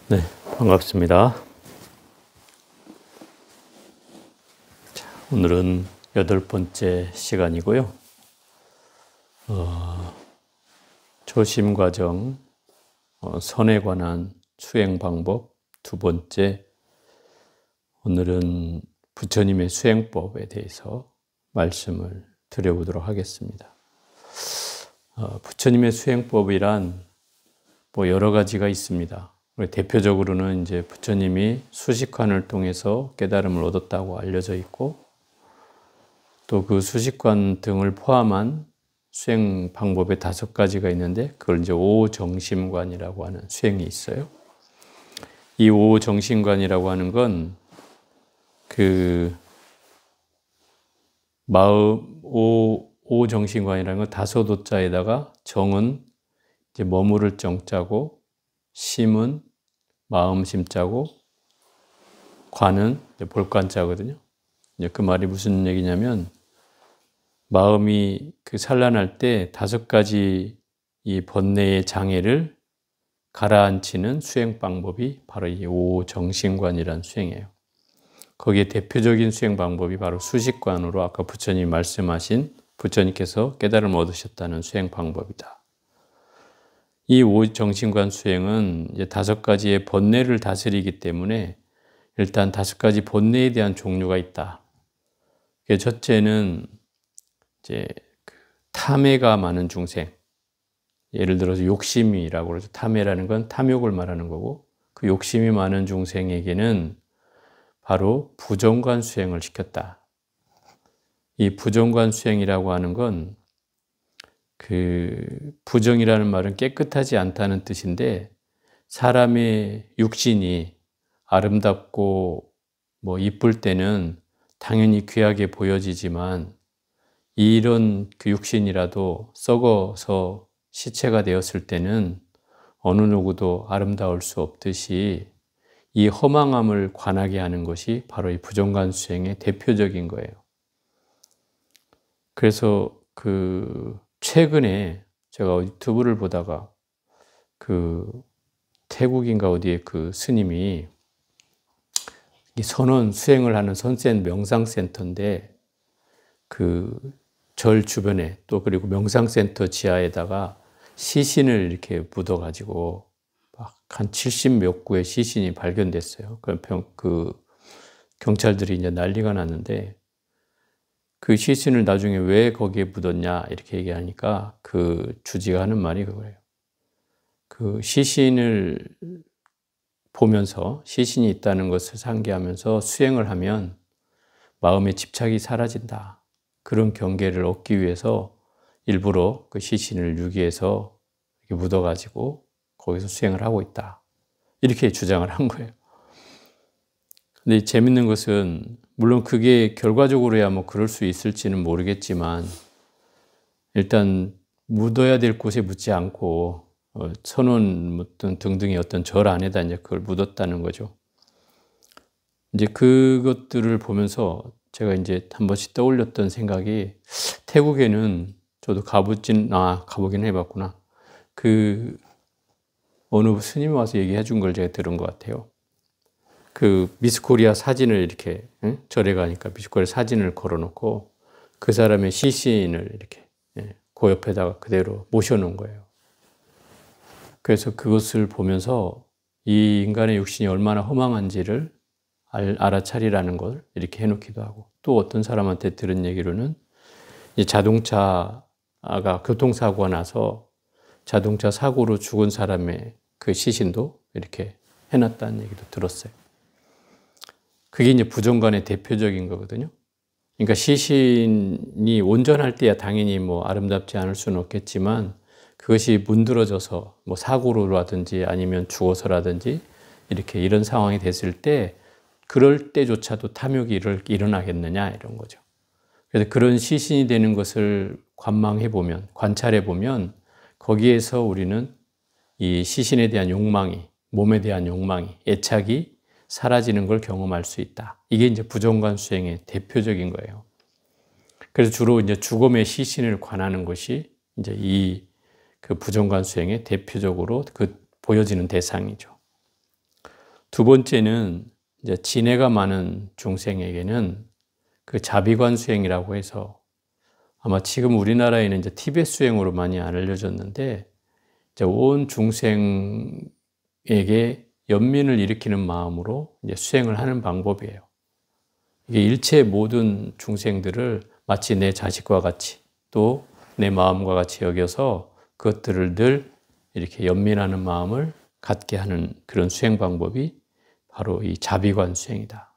네, 반갑습니다. 자, 오늘은 8번째 시간이고요. 초심과정, 선에 관한 수행 방법 두 번째, 오늘은 부처님의 수행법에 대해서 말씀을 드려보도록 하겠습니다. 부처님의 수행법이란 여러 가지가 있습니다. 대표적으로는 이제 부처님이 수식관을 통해서 깨달음을 얻었다고 알려져 있고, 또 그 수식관 등을 포함한 수행 방법의 5가지가 있는데, 그걸 이제 오정심관이라고 하는 수행이 있어요. 이 오정심관이라고 하는 건 그 마음 오정심관이라는 건 다소도자에다가 정은 이제 머무를 정자고, 심은 마음 심자고, 관은 볼관자거든요. 그 말이 무슨 얘기냐면, 마음이 산란할 때 5가지 이 번뇌의 장애를 가라앉히는 수행 방법이 바로 이 오정심관이라는 수행이에요. 거기에 대표적인 수행 방법이 바로 수식관으로 아까 부처님이 말씀하신 부처님께서 깨달음을 얻으셨다는 수행 방법이다. 이 오정심관 수행은 이제 5가지의 번뇌를 다스리기 때문에 일단 5가지 번뇌에 대한 종류가 있다. 첫째는 이제 탐해가 많은 중생. 예를 들어서 욕심이라고 그러죠. 탐해라는 건 탐욕을 말하는 거고, 그 욕심이 많은 중생에게는 바로 부정관 수행을 시켰다. 이 부정관 수행이라고 하는 건 부정이라는 말은 깨끗하지 않다는 뜻인데, 사람의 육신이 아름답고 이쁠 때는 당연히 귀하게 보여지지만, 이런 육신이라도 썩어서 시체가 되었을 때는 어느 누구도 아름다울 수 없듯이 이 허망함을 관하게 하는 것이 바로 이 부정관 수행의 대표적인 거예요. 그래서 최근에 제가 유튜브를 보다가 태국인가 어디에 스님이 이 선원 수행을 하는 선센 명상센터인데, 절 주변에 또 그리고 명상센터 지하에다가 시신을 이렇게 묻어가지고 한 70몇 구의 시신이 발견됐어요. 경찰들이 이제 난리가 났는데, 그 시신을 나중에 왜 거기에 묻었냐 이렇게 얘기하니까 주지가 하는 말이 그거예요. 시신을 보면서 시신이 있다는 것을 상기하면서 수행을 하면 마음의 집착이 사라진다. 그런 경계를 얻기 위해서 일부러 그 시신을 유기해서 이렇게 묻어가지고 거기서 수행을 하고 있다. 이렇게 주장을 한 거예요. 근데 재밌는 것은, 물론 그게 결과적으로야 그럴 수 있을지는 모르겠지만, 일단 묻어야 될 곳에 묻지 않고 선원 등등의 어떤 절 안에다 이제 그걸 묻었다는 거죠. 이제 그것들을 보면서 제가 이제 한 번씩 떠올렸던 생각이, 태국에는 저도 가보긴 해봤구나. 어느 스님이 와서 얘기해 준 걸 제가 들은 것 같아요. 미스 코리아 사진을 이렇게, 절에 가니까 미스 코리아 사진을 걸어놓고 그 사람의 시신을 이렇게 그 옆에다가 그대로 모셔놓은 거예요. 그래서 그것을 보면서 이 인간의 육신이 얼마나 허망한지를 알아차리라는 걸 이렇게 해놓기도 하고, 또 어떤 사람한테 들은 얘기로는 이 자동차가 교통사고가 나서 자동차 사고로 죽은 사람의 그 시신도 이렇게 해놨다는 얘기도 들었어요. 그게 이제 부정관의 대표적인 거거든요. 그러니까 시신이 온전할 때야 당연히 아름답지 않을 수는 없겠지만, 그것이 문드러져서 사고로라든지 아니면 죽어서라든지 이런 상황이 됐을 때, 그럴 때조차도 탐욕이 일어나겠느냐 이런 거죠. 그래서 그런 시신이 되는 것을 관찰해 보면 거기에서 우리는 이 시신에 대한 욕망이, 몸에 대한 욕망이, 애착이 사라지는 걸 경험할 수 있다. 이게 이제 부정관 수행의 대표적인 거예요. 그래서 주로 이제 죽음의 시신을 관하는 것이 이제 부정관 수행의 대표적으로 보여지는 대상이죠. 두 번째는 이제 진해가 많은 중생에게는 그 자비관 수행이라고 해서 아마 지금 우리나라에는 이제 티벳 수행으로 많이 알려졌는데 이제 온 중생에게 연민을 일으키는 마음으로 이제 수행을 하는 방법이에요. 이게 일체 모든 중생들을 마치 내 자식과 같이 또 내 마음과 같이 여겨서 그것들을 늘 이렇게 연민하는 마음을 갖게 하는 그런 수행 방법이 바로 이 자비관 수행이다.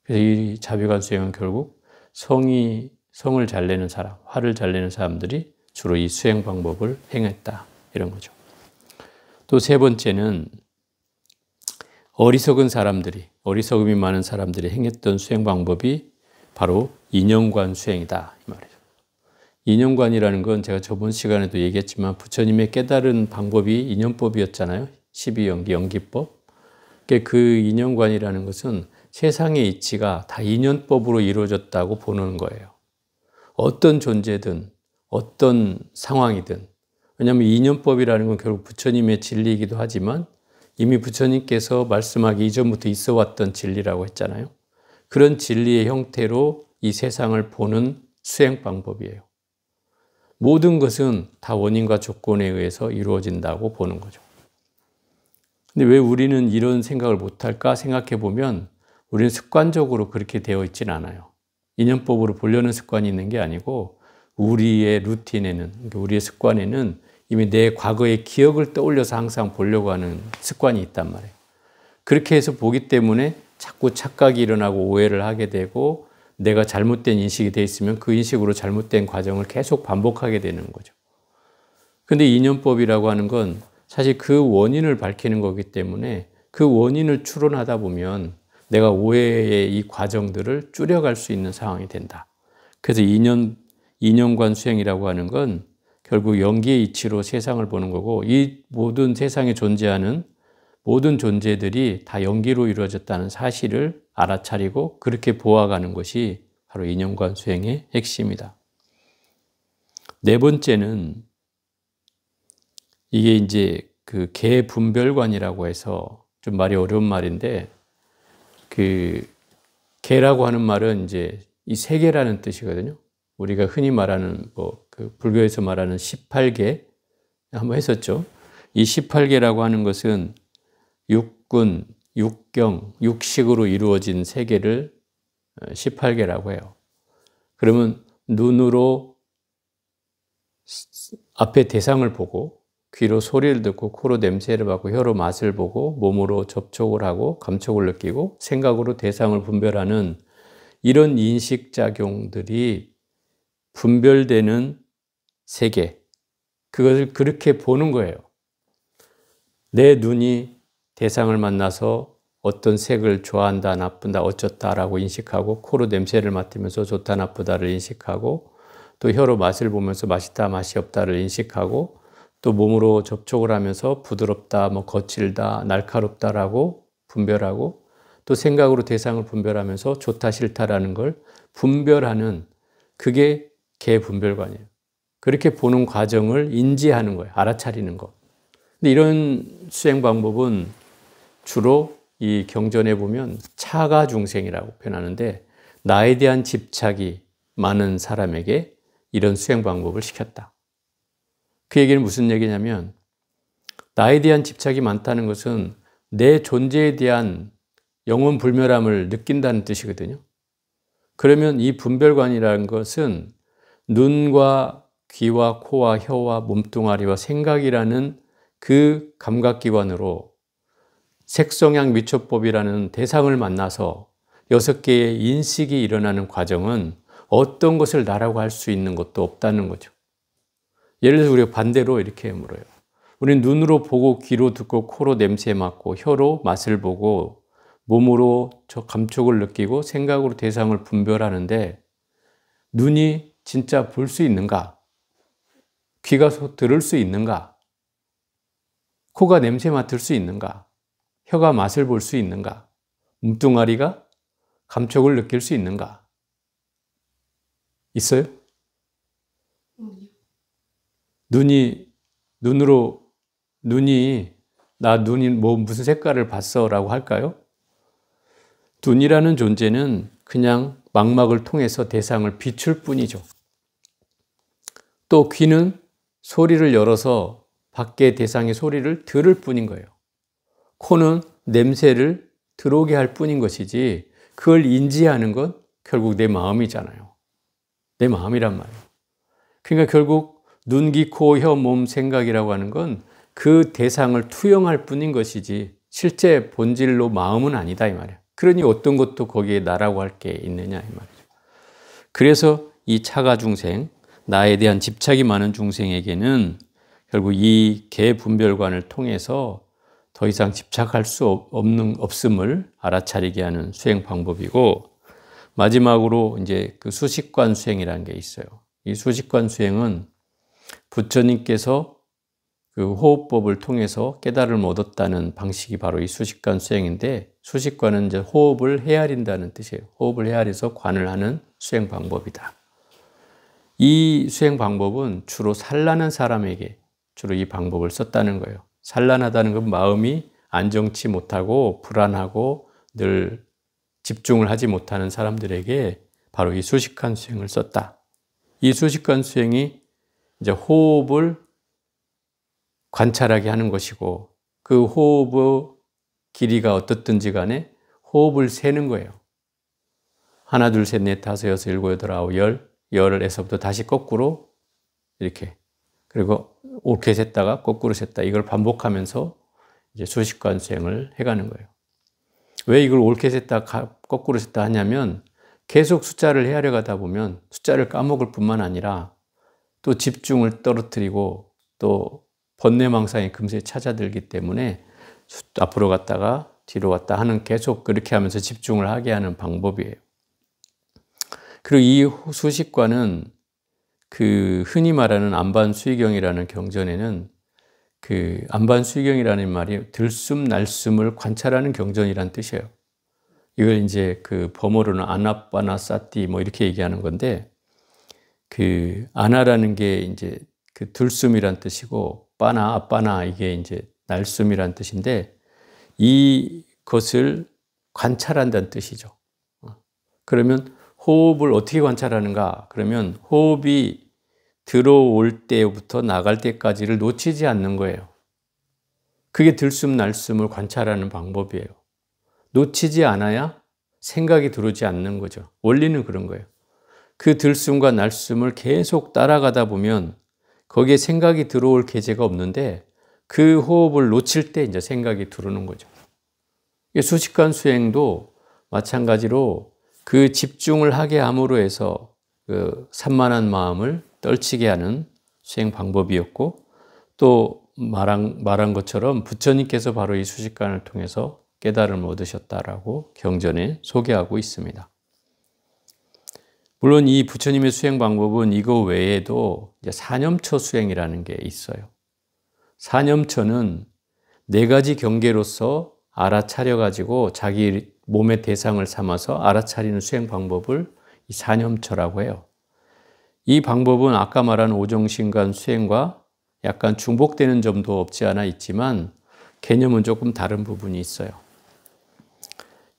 그래서 이 자비관 수행은 결국 성을 잘 내는 사람, 화를 잘 내는 사람들이 주로 이 수행 방법을 행했다. 이런 거죠. 또 세 번째는 어리석음이 많은 사람들이 행했던 수행 방법이 바로 인연관 수행이다. 이 말이죠. 인연관이라는 건 제가 저번 시간에도 얘기했지만 부처님의 깨달은 방법이 인연법이었잖아요. 12연기, 연기법. 그 인연관이라는 것은 세상의 이치가 다 인연법으로 이루어졌다고 보는 거예요. 어떤 존재든 어떤 상황이든. 왜냐하면 인연법이라는 건 결국 부처님의 진리이기도 하지만 이미 부처님께서 말씀하기 이전부터 있어 왔던 진리라고 했잖아요. 그런 진리의 형태로 이 세상을 보는 수행 방법이에요. 모든 것은 다 원인과 조건에 의해서 이루어진다고 보는 거죠. 근데 왜 우리는 이런 생각을 못할까 생각해 보면 우리는 습관적으로 그렇게 되어 있지는 않아요. 인연법으로 보려는 습관이 있는 게 아니고 우리의 루틴에는, 우리의 습관에는 이미 내 과거의 기억을 떠올려서 항상 보려고 하는 습관이 있단 말이에요. 그렇게 해서 보기 때문에 자꾸 착각이 일어나고 오해를 하게 되고 내가 잘못된 인식이 돼 있으면 그 인식으로 잘못된 과정을 계속 반복하게 되는 거죠. 근데 인연법이라고 하는 건 사실 그 원인을 밝히는 거기 때문에 그 원인을 추론하다 보면 내가 오해의 이 과정들을 줄여갈 수 있는 상황이 된다. 그래서 인연관 수행이라고 하는 건 결국 연기의 이치로 세상을 보는 거고 이 모든 세상에 존재하는 모든 존재들이 다 연기로 이루어졌다는 사실을 알아차리고 그렇게 보아가는 것이 바로 인연관 수행의 핵심이다. 네 번째는 이게 이제 그 개분별관이라고 해서 좀 말이 어려운 말인데 그 개라고 하는 말은 이제 이 세계라는 뜻이거든요. 우리가 흔히 말하는 그 불교에서 말하는 18계 한번 했었죠. 이 18계라고 하는 것은 육군, 육경, 육식으로 이루어진 세계를 18계라고 해요. 그러면 눈으로 앞에 대상을 보고 귀로 소리를 듣고 코로 냄새를 맡고 혀로 맛을 보고 몸으로 접촉을 하고 감촉을 느끼고 생각으로 대상을 분별하는 이런 인식작용들이 분별되는 세계, 그것을 그렇게 보는 거예요. 내 눈이 대상을 만나서 어떤 색을 좋아한다, 나쁜다, 어쩌다라고 인식하고 코로 냄새를 맡으면서 좋다, 나쁘다를 인식하고 또 혀로 맛을 보면서 맛있다, 맛이 없다를 인식하고 또 몸으로 접촉을 하면서 부드럽다, 거칠다, 날카롭다라고 분별하고 또 생각으로 대상을 분별하면서 좋다, 싫다라는 걸 분별하는 그게 개분별관이에요. 그렇게 보는 과정을 인지하는 거예요. 알아차리는 거. 근데 이런 수행 방법은 주로 이 경전에 보면 차가 중생이라고 표현하는데 나에 대한 집착이 많은 사람에게 이런 수행 방법을 시켰다. 그 얘기는 무슨 얘기냐면 나에 대한 집착이 많다는 것은 내 존재에 대한 영원불멸함을 느낀다는 뜻이거든요. 그러면 이 분별관이라는 것은 눈과 귀와 코와 혀와 몸뚱아리와 생각이라는 그 감각기관으로 색성향 미초법이라는 대상을 만나서 6개의 인식이 일어나는 과정은 어떤 것을 나라고 할 수 있는 것도 없다는 거죠. 예를 들어서 우리가 반대로 이렇게 물어요. 우리는 눈으로 보고 귀로 듣고 코로 냄새 맡고 혀로 맛을 보고 몸으로 감촉을 느끼고 생각으로 대상을 분별하는데 눈이 진짜 볼 수 있는가? 귀가 들을 수 있는가? 코가 냄새 맡을 수 있는가? 혀가 맛을 볼 수 있는가? 몸뚱아리가 감촉을 느낄 수 있는가? 있어요? 눈이 나 눈이 뭐 무슨 색깔을 봤어? 라고 할까요? 눈이라는 존재는 그냥 망막을 통해서 대상을 비출 뿐이죠. 또 귀는 소리를 열어서 밖의 대상의 소리를 들을 뿐인 거예요. 코는 냄새를 들어오게 할 뿐인 것이지 그걸 인지하는 건 결국 내 마음이잖아요. 내 마음이란 말이에요. 그러니까 결국 눈, 귀, 코, 혀, 몸, 생각이라고 하는 건 그 대상을 투영할 뿐인 것이지 실제 본질로 마음은 아니다 이 말이에요. 그러니 어떤 것도 거기에 나라고 할 게 있느냐 이 말이죠. 그래서 이 차가 중생, 나에 대한 집착이 많은 중생에게는 결국 이 개분별관을 통해서 더 이상 집착할 수 없음을 알아차리게 하는 수행 방법이고, 마지막으로 이제 그 수식관 수행이라는 게 있어요. 이 수식관 수행은 부처님께서 그 호흡법을 통해서 깨달음을 얻었다는 방식이 바로 이 수식관 수행인데, 수식관은 이제 호흡을 헤아린다는 뜻이에요. 호흡을 헤아려서 관을 하는 수행 방법이다. 이 수행 방법은 주로 산란한 사람에게 주로 이 방법을 썼다는 거예요. 산란하다는 건 마음이 안정치 못하고 불안하고 늘 집중을 하지 못하는 사람들에게 바로 이 수식관 수행을 썼다. 이 수식관 수행이 이제 호흡을 관찰하게 하는 것이고, 그 호흡의 길이가 어떻든지 간에 호흡을 세는 거예요. 하나, 둘, 셋, 넷, 다섯, 여섯, 일곱, 여덟, 아홉, 열에서부터 다시 거꾸로 이렇게, 그리고 옳게 셌다가 거꾸로 셌다. 이걸 반복하면서 이제 수식관 수행을 해가는 거예요. 왜 이걸 옳게 셌다, 거꾸로 셌다 하냐면 계속 숫자를 헤아려 가다 보면 숫자를 까먹을 뿐만 아니라 또 집중을 떨어뜨리고 또 번뇌망상이 금세 찾아들기 때문에 앞으로 갔다가 뒤로 갔다 하는, 계속 그렇게 하면서 집중을 하게 하는 방법이에요. 그리고 이 수식관은 그 흔히 말하는 안반수의경이라는 경전에는 그 안반수의경이라는 말이 들숨 날숨을 관찰하는 경전이란 뜻이에요. 이걸 이제 그 범어로는 아나빠나사티 뭐 이렇게 얘기하는 건데, 그 아나라는 게 이제 그 들숨이란 뜻이고 빠나 아빠나 이게 이제 날숨이란 뜻인데, 이것을 관찰한다는 뜻이죠. 그러면 호흡을 어떻게 관찰하는가? 그러면 호흡이 들어올 때부터 나갈 때까지를 놓치지 않는 거예요. 그게 들숨 날숨을 관찰하는 방법이에요. 놓치지 않아야 생각이 들어오지 않는 거죠. 원리는 그런 거예요. 그 들숨과 날숨을 계속 따라가다 보면 거기에 생각이 들어올 계제가 없는데, 그 호흡을 놓칠 때 이제 생각이 들어오는 거죠. 수식관 수행도 마찬가지로 그 집중을 하게 함으로 해서 그 산만한 마음을 떨치게 하는 수행 방법이었고, 또 말한 것처럼 부처님께서 바로 이 수식관을 통해서 깨달음을 얻으셨다라고 경전에 소개하고 있습니다. 물론 이 부처님의 수행 방법은 이거 외에도 이제 사념처 수행이라는 게 있어요. 사념처는 네 가지 경계로서 알아차려가지고 자기 몸의 대상을 삼아서 알아차리는 수행 방법을 이 사념처라고 해요. 이 방법은 아까 말한 오정신관 수행과 약간 중복되는 점도 없지 않아 있지만 개념은 조금 다른 부분이 있어요.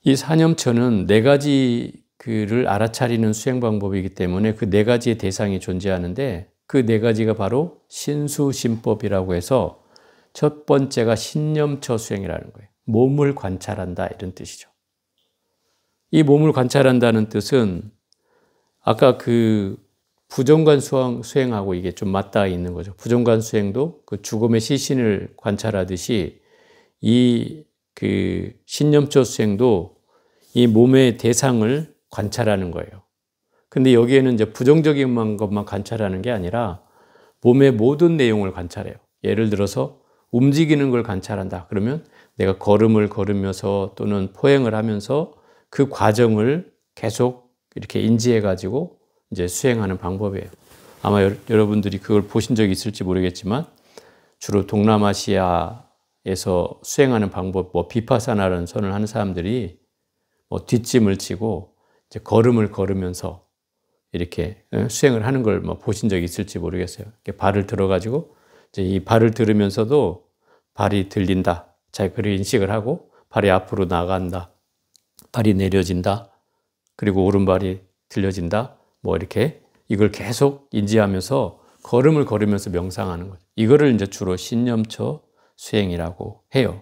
이 사념처는 네 가지 그를 알아차리는 수행 방법이기 때문에 그 네 가지의 대상이 존재하는데, 그 네 가지가 바로 신수신법이라고 해서 첫 번째가 신념처 수행이라는 거예요. 몸을 관찰한다 이런 뜻이죠. 이 몸을 관찰한다는 뜻은 아까 그 부정관 수행하고 이게 좀 맞닿아 있는 거죠. 부정관 수행도 그 죽음의 시신을 관찰하듯이 이 그 신념처 수행도 이 몸의 대상을 관찰하는 거예요. 근데 여기에는 이제 부정적인 것만 관찰하는 게 아니라 몸의 모든 내용을 관찰해요. 예를 들어서 움직이는 걸 관찰한다. 그러면 내가 걸음을 걸으면서 또는 포행을 하면서 그 과정을 계속 이렇게 인지해 가지고 이제 수행하는 방법이에요. 아마 여러분들이 그걸 보신 적이 있을지 모르겠지만 주로 동남아시아에서 수행하는 방법, 뭐 비파사나라는 선을 하는 사람들이 뭐 뒷짐을 지고 이제 걸음을 걸으면서 이렇게 수행을 하는 걸 뭐 보신 적이 있을지 모르겠어요. 이렇게 발을 들어가지고 이제 이 발을 들으면서도 발이 들린다. 자기가 그렇게 인식을 하고 발이 앞으로 나간다, 발이 내려진다, 그리고 오른발이 들려진다, 뭐 이렇게 이걸 계속 인지하면서 걸음을 걸으면서 명상하는 거죠. 이거를 이제 주로 신념처 수행이라고 해요.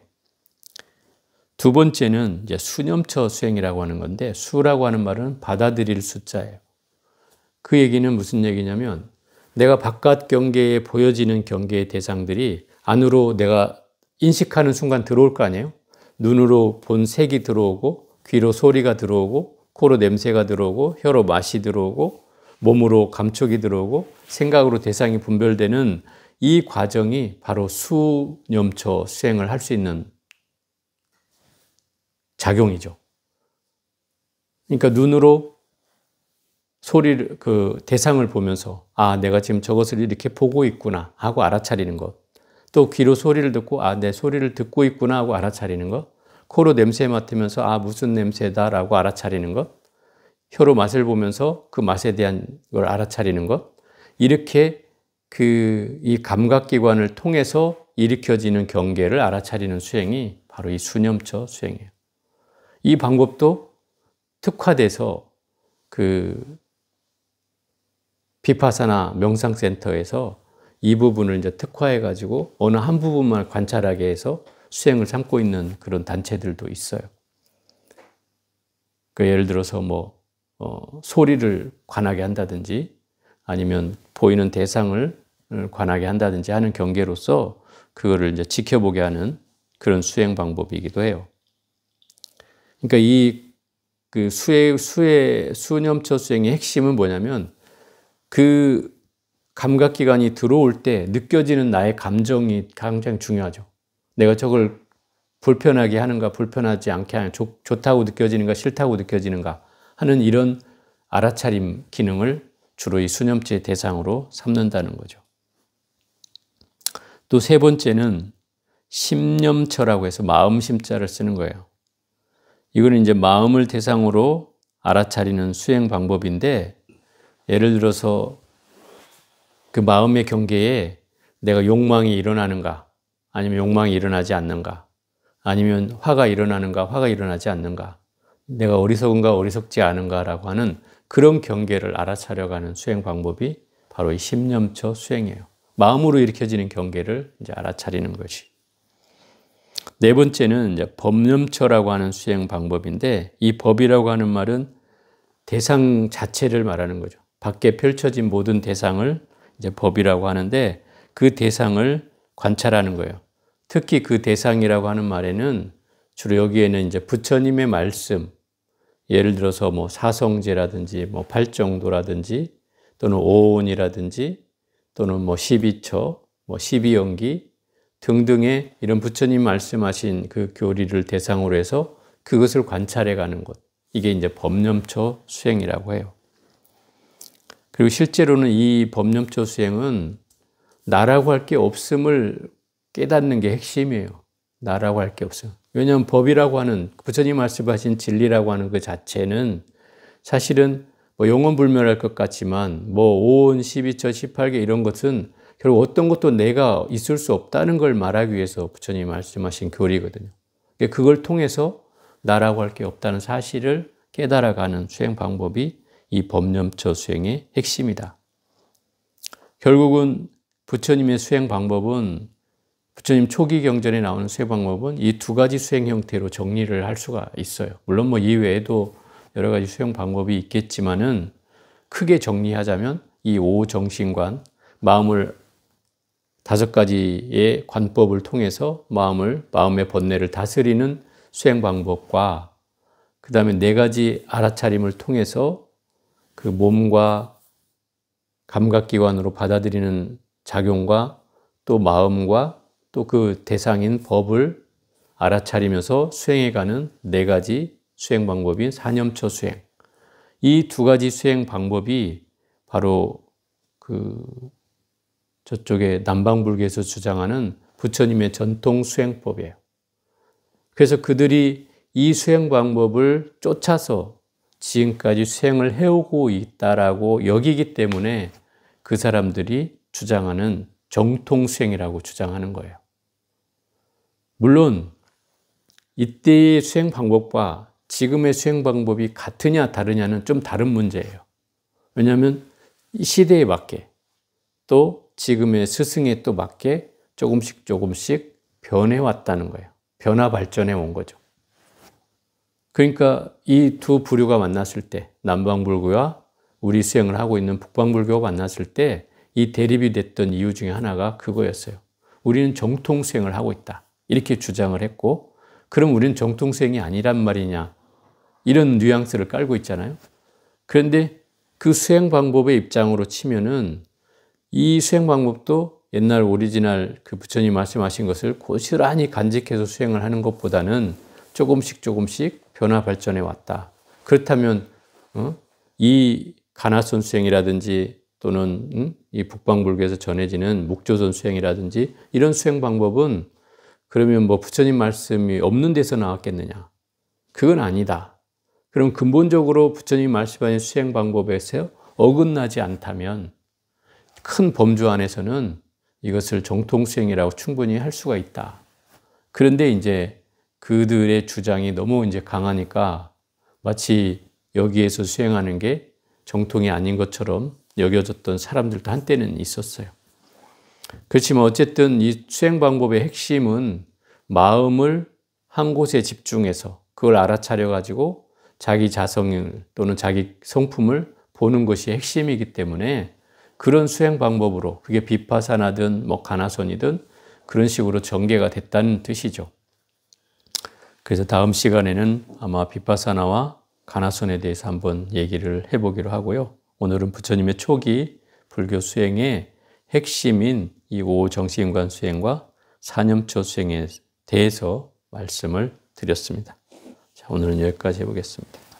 두 번째는 이제 수념처 수행이라고 하는 건데, 수라고 하는 말은 받아들일 숫자예요. 그 얘기는 무슨 얘기냐면, 내가 바깥 경계에 보여지는 경계의 대상들이 안으로 내가 인식하는 순간 들어올 거 아니에요? 눈으로 본 색이 들어오고, 귀로 소리가 들어오고, 코로 냄새가 들어오고, 혀로 맛이 들어오고, 몸으로 감촉이 들어오고, 생각으로 대상이 분별되는 이 과정이 바로 수념처 수행을 할 수 있는 작용이죠. 그러니까 눈으로 소리를, 그 대상을 보면서, 아, 내가 지금 저것을 이렇게 보고 있구나 하고 알아차리는 것. 또 귀로 소리를 듣고, 아, 내 소리를 듣고 있구나 하고 알아차리는 것. 코로 냄새 맡으면서, 아, 무슨 냄새다라고 알아차리는 것. 혀로 맛을 보면서 그 맛에 대한 걸 알아차리는 것. 이렇게 이 감각기관을 통해서 일으켜지는 경계를 알아차리는 수행이 바로 이 수념처 수행이에요. 이 방법도 특화돼서 비파사나 명상센터에서 이 부분을 이제 특화해가지고 어느 한 부분만 관찰하게 해서 수행을 삼고 있는 그런 단체들도 있어요. 예를 들어서 소리를 관하게 한다든지 아니면 보이는 대상을 관하게 한다든지 하는 경계로서 그거를 이제 지켜보게 하는 그런 수행 방법이기도 해요. 그러니까 수념처 수행의 핵심은 뭐냐면 그 감각기관이 들어올 때 느껴지는 나의 감정이 굉장히 중요하죠. 내가 저걸 불편하게 하는가, 불편하지 않게 하는가, 좋다고 느껴지는가, 싫다고 느껴지는가 하는 이런 알아차림 기능을 주로 이 수념체의 대상으로 삼는다는 거죠. 또 세 번째는 심념처라고 해서 마음심자를 쓰는 거예요. 이거는 이제 마음을 대상으로 알아차리는 수행 방법인데, 예를 들어서 그 마음의 경계에 내가 욕망이 일어나는가, 아니면 욕망이 일어나지 않는가, 아니면 화가 일어나는가, 화가 일어나지 않는가, 내가 어리석은가, 어리석지 않은가라고 하는 그런 경계를 알아차려가는 수행 방법이 바로 이 심념처 수행이에요. 마음으로 일으켜지는 경계를 이제 알아차리는 것이. 네 번째는 이제 법념처라고 하는 수행 방법인데, 이 법이라고 하는 말은 대상 자체를 말하는 거죠. 밖에 펼쳐진 모든 대상을 이제 법이라고 하는데, 그 대상을 관찰하는 거예요. 특히 그 대상이라고 하는 말에는 주로 여기에는 이제 부처님의 말씀, 예를 들어서 사성제라든지 팔정도라든지 또는 오온이라든지 또는 12처, 12연기 등등의 이런 부처님 말씀하신 그 교리를 대상으로 해서 그것을 관찰해 가는 것. 이게 이제 법념처 수행이라고 해요. 그리고 실제로는 이 법념처 수행은 나라고 할 게 없음을 깨닫는 게 핵심이에요. 나라고 할 게 없어요. 왜냐하면 법이라고 하는, 부처님 말씀하신 진리라고 하는 그 자체는 사실은 영원불멸할 것 같지만 5온, 12처, 18개 이런 것은 결국 어떤 것도 내가 있을 수 없다는 걸 말하기 위해서 부처님이 말씀하신 교리거든요. 그걸 통해서 나라고 할 게 없다는 사실을 깨달아가는 수행 방법이 이 법념처 수행의 핵심이다. 결국은 부처님의 수행 방법은, 부처님 초기 경전에 나오는 수행 방법은 이 두 가지 수행 형태로 정리를 할 수가 있어요. 물론 이외에도 여러 가지 수행 방법이 있겠지만은 크게 정리하자면 이 오정신관, 마음을 5가지의 관법을 통해서 마음의 번뇌를 다스리는 수행 방법과 그 다음에 4가지 알아차림을 통해서 그 몸과 감각기관으로 받아들이는 작용과 또 마음과 또 그 대상인 법을 알아차리면서 수행해가는 4가지 수행 방법인 사념처 수행. 이 2가지 수행 방법이 바로 저쪽에 남방불교에서 주장하는 부처님의 전통 수행법이에요. 그래서 그들이 이 수행 방법을 쫓아서 지금까지 수행을 해오고 있다라고 여기기 때문에 그 사람들이 주장하는 정통 수행이라고 주장하는 거예요. 물론 이때의 수행 방법과 지금의 수행 방법이 같으냐 다르냐는 좀 다른 문제예요. 왜냐하면 이 시대에 맞게 또 지금의 스승에 또 맞게 조금씩 변해왔다는 거예요. 변화 발전해 온 거죠. 그러니까 이 두 부류가 만났을 때, 남방불교와 우리 수행을 하고 있는 북방불교가 만났을 때 이 대립이 됐던 이유 중에 하나가 그거였어요. 우리는 정통 수행을 하고 있다. 이렇게 주장을 했고, 그럼 우리는 정통 수행이 아니란 말이냐. 이런 뉘앙스를 깔고 있잖아요. 그런데 그 수행 방법의 입장으로 치면은 이 수행 방법도 옛날 오리지널 그 부처님 말씀하신 것을 고스란히 간직해서 수행을 하는 것보다는 조금씩 변화 발전해 왔다. 그렇다면 이 가나손 수행이라든지 또는 이 북방불교에서 전해지는 묵조선 수행이라든지 이런 수행 방법은 그러면 뭐 부처님 말씀이 없는 데서 나왔겠느냐? 그건 아니다. 그럼 근본적으로 부처님 말씀하신 수행 방법에서 어긋나지 않다면 큰 범주 안에서는 이것을 정통 수행이라고 충분히 할 수가 있다. 그런데 이제 그들의 주장이 너무 이제 강하니까 마치 여기에서 수행하는 게 정통이 아닌 것처럼 여겨졌던 사람들도 한때는 있었어요. 그렇지만 어쨌든 이 수행 방법의 핵심은 마음을 한 곳에 집중해서 그걸 알아차려 가지고 자기 자성을 또는 자기 성품을 보는 것이 핵심이기 때문에 그런 수행 방법으로 그게 비파사나든 뭐 가나손이든 그런 식으로 전개가 됐다는 뜻이죠. 그래서 다음 시간에는 아마 비파사나와 가나손에 대해서 한번 얘기를 해보기로 하고요. 오늘은 부처님의 초기 불교 수행의 핵심인 이 5 정시인관 수행과 사념초 수행에 대해서 말씀을 드렸습니다. 자, 오늘은 여기까지 해보겠습니다.